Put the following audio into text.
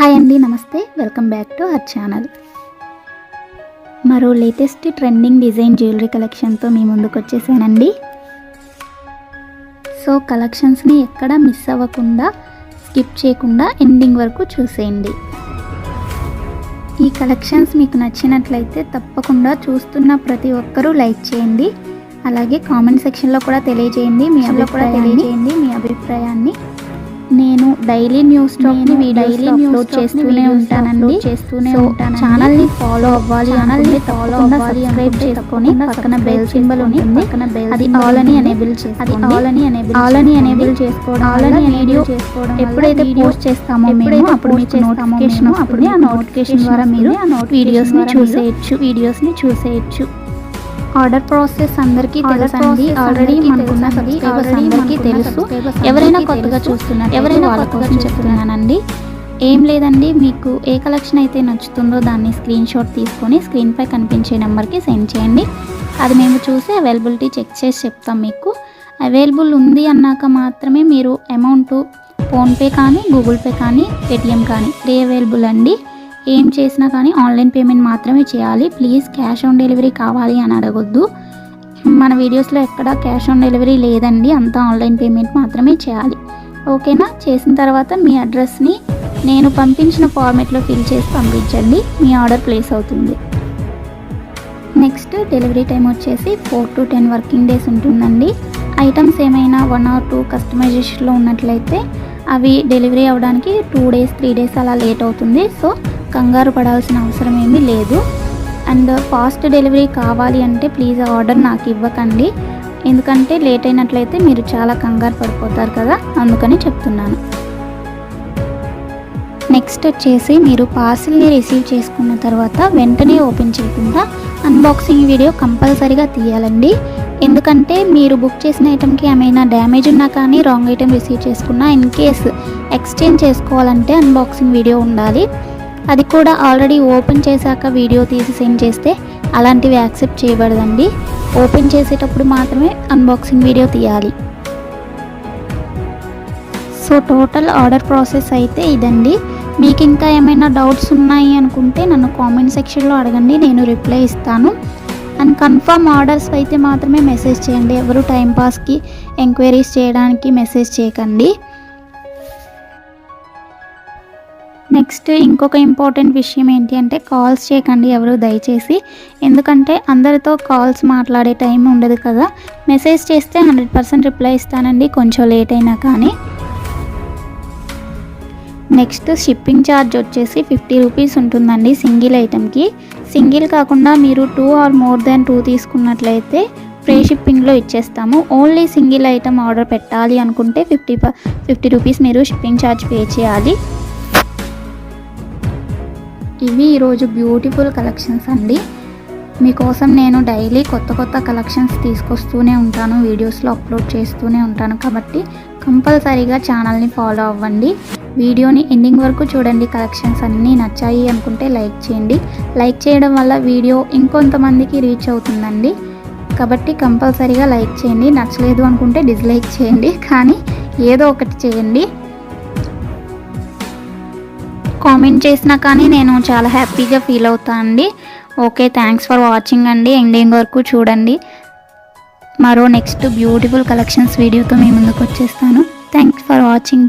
Hi అండి, నమస్తే. Welcome back to our channel. మరో లేటెస్ట్ ట్రెండింగ్ డిజైన్ జ్యువెలరీ కలెక్షన్తో మీ ముందుకు వచ్చేసానండి. సో కలెక్షన్స్ని ఎక్కడ మిస్ అవ్వకుండా, స్కిప్ చేయకుండా ఎండింగ్ వరకు చూసేయండి. ఈ కలెక్షన్స్ మీకు నచ్చినట్లయితే తప్పకుండా చూస్తున్న ప్రతి ఒక్కరూ లైక్ చేయండి. అలాగే కామెంట్ సెక్షన్లో కూడా తెలియజేయండి మీ అభిప్రాయాన్ని. నేను డైలీ న్యూస్ టాక్ని డైలీ అప్లోడ్ చేస్తూనే ఉంటానండి. ఛానల్ని ఫాలో అవ్వాలి సబ్స్క్రైబ్ చేసుకొని పక్కన బెల్ సింబల్ ఉంటుంది, అది ఆల్ అని ఎనేబుల్ చేసుకోవడం వీడియో ఎప్పుడైతే పోస్ట్ చేస్తామో మేము అప్పుడు మీకు నోటిఫికేషన్ వస్తుంది. ఆ నోటిఫికేషన్ ద్వారా మీరు వీడియోస్ని చూసేయచ్చు. ఆర్డర్ ప్రాసెస్ అందరికీ తెలుసండి. ఆల్రెడీ మనకున్న సబ్స్క్రైబర్స్ అందరికీ తెలుసు. ఎవరైనా కొత్తగా చూస్తున్నారు, వాళ్ళ కోసం చెప్తున్నానండి. ఏం లేదండి, మీకు ఏ కలెక్షన్ అయితే నచ్చుతుందో దాన్ని స్క్రీన్ షాట్ తీసుకొని స్క్రీన్పై కనిపించే నెంబర్కి సెండ్ చేయండి. అది మేము చూసి అవైలబిలిటీ చెక్ చేసి చెప్తాం. మీకు అవైలబుల్ ఉంది అన్నాక మాత్రమే మీరు అమౌంట్ ఫోన్పే కానీ, గూగుల్ పే కానీ, పేటిఎం కానీ అవైలబుల్ అండి. ఏం చేసినా కానీ ఆన్లైన్ పేమెంట్ మాత్రమే చేయాలి. ప్లీజ్ క్యాష్ ఆన్ డెలివరీ కావాలి అని అడగొద్దు. మన వీడియోస్లో ఎక్కడ క్యాష్ ఆన్ డెలివరీ లేదండి, అంతా ఆన్లైన్ పేమెంట్ మాత్రమే చేయాలి. ఓకేనా? చేసిన తర్వాత మీ అడ్రస్ని నేను పంపించిన ఫార్మేట్లో ఫిల్ చేసి పంపించండి. మీ ఆర్డర్ ప్లేస్ అవుతుంది. నెక్స్ట్ డెలివరీ టైం వచ్చేసి 4 to 10 వర్కింగ్ డేస్ ఉంటుందండి. ఐటమ్స్ ఏమైనా 1 or 2 కస్టమైజేషన్లో ఉన్నట్లయితే అవి డెలివరీ అవ్వడానికి 2 days 3 days అలా లేట్ అవుతుంది. సో కంగారు పడాల్సిన అవసరం ఏమీ లేదు. అండ్ ఫాస్ట్ డెలివరీ కావాలి అంటే ప్లీజ్ ఆర్డర్ నాకు ఇవ్వకండి, ఎందుకంటే లేట్ అయినట్లయితే మీరు చాలా కంగారు పడిపోతారు కదా, అందుకని చెప్తున్నాను. నెక్స్ట్ వచ్చేసి మీరు పార్సిల్ని రిసీవ్ చేసుకున్న తర్వాత వెంటనే ఓపెన్ చేయకుండా అన్బాక్సింగ్ వీడియో కంపల్సరీగా తీయాలండి. ఎందుకంటే మీరు బుక్ చేసిన ఐటెంకి ఏమైనా డ్యామేజ్ ఉన్నా కానీ, రాంగ్ ఐటెం రిసీవ్ చేసుకున్నా, ఇన్ కేస్ ఎక్స్చేంజ్ చేసుకోవాలంటే అన్బాక్సింగ్ వీడియో ఉండాలి. అది కూడా ఆల్రెడీ ఓపెన్ చేశాక వీడియో తీసి సెండ్ చేస్తే అలాంటివి యాక్సెప్ట్ చేయబడదండి. ఓపెన్ చేసేటప్పుడు మాత్రమే అన్బాక్సింగ్ వీడియో తీయాలి. సో టోటల్ ఆర్డర్ ప్రాసెస్ అయితే ఇదండి. మీకు ఇంకా ఏమైనా డౌట్స్ ఉన్నాయి అనుకుంటే నన్ను కామెంట్ సెక్షన్లో అడగండి, నేను రిప్లై ఇస్తాను. అండ్ కన్ఫర్మ్ ఆర్డర్స్ అయితే మాత్రమే మెసేజ్ చేయండి. ఎవరు టైంపాస్కి ఎంక్వైరీస్ చేయడానికి మెసేజ్ చేయకండి. నెక్స్ట్ ఇంకొక ఇంపార్టెంట్ విషయం ఏంటి అంటే కాల్స్ చేయకండి ఎవరు దయచేసి, ఎందుకంటే అందరితో కాల్స్ మాట్లాడే టైం ఉండదు కదా. మెసేజ్ చేస్తే 100% రిప్లై ఇస్తానండి, కొంచెం లేట్ అయినా కానీ. నెక్స్ట్ షిప్పింగ్ ఛార్జ్ వచ్చేసి 50 రూపీస్ ఉంటుందండి సింగిల్ ఐటెంకి. సింగిల్ కాకుండా మీరు 2 or more than 2 తీసుకున్నట్లయితే ఫ్రీ షిప్పింగ్లో ఇచ్చేస్తాము. ఓన్లీ సింగిల్ ఐటెం ఆర్డర్ పెట్టాలి అనుకుంటే 50 రూపీస్ మీరు షిప్పింగ్ ఛార్జ్ పే చేయాలి. ఇవి ఈరోజు బ్యూటిఫుల్ కలెక్షన్స్ అండి. మీకోసం నేను డైలీ కొత్త కలెక్షన్స్ తీసుకొస్తూనే ఉంటాను, వీడియోస్లో అప్లోడ్ చేస్తూనే ఉంటాను. కాబట్టి కంపల్సరీగా ఛానల్ని ఫాలో అవ్వండి. వీడియోని ఎండింగ్ వరకు చూడండి. కలెక్షన్స్ అన్నీ నచ్చాయి అనుకుంటే లైక్ చేయండి. లైక్ చేయడం వల్ల వీడియో ఇంకొంతమందికి రీచ్ అవుతుందండి. కాబట్టి కంపల్సరీగా లైక్ చేయండి. నచ్చలేదు అనుకుంటే డిస్లైక్ చేయండి, కానీ ఏదో ఒకటి చేయండి. కామెంట్ చేసినా కానీ నేను చాలా హ్యాపీగా ఫీల్ అవుతాను అండి. ఓకే, థ్యాంక్స్ ఫర్ వాచింగ్ అండి. ఎండింగ్ వరకు చూడండి. మరో నెక్స్ట్ బ్యూటిఫుల్ కలెక్షన్స్ వీడియోతో మీ ముందుకు వచ్చేస్తాను. Thanks for watching.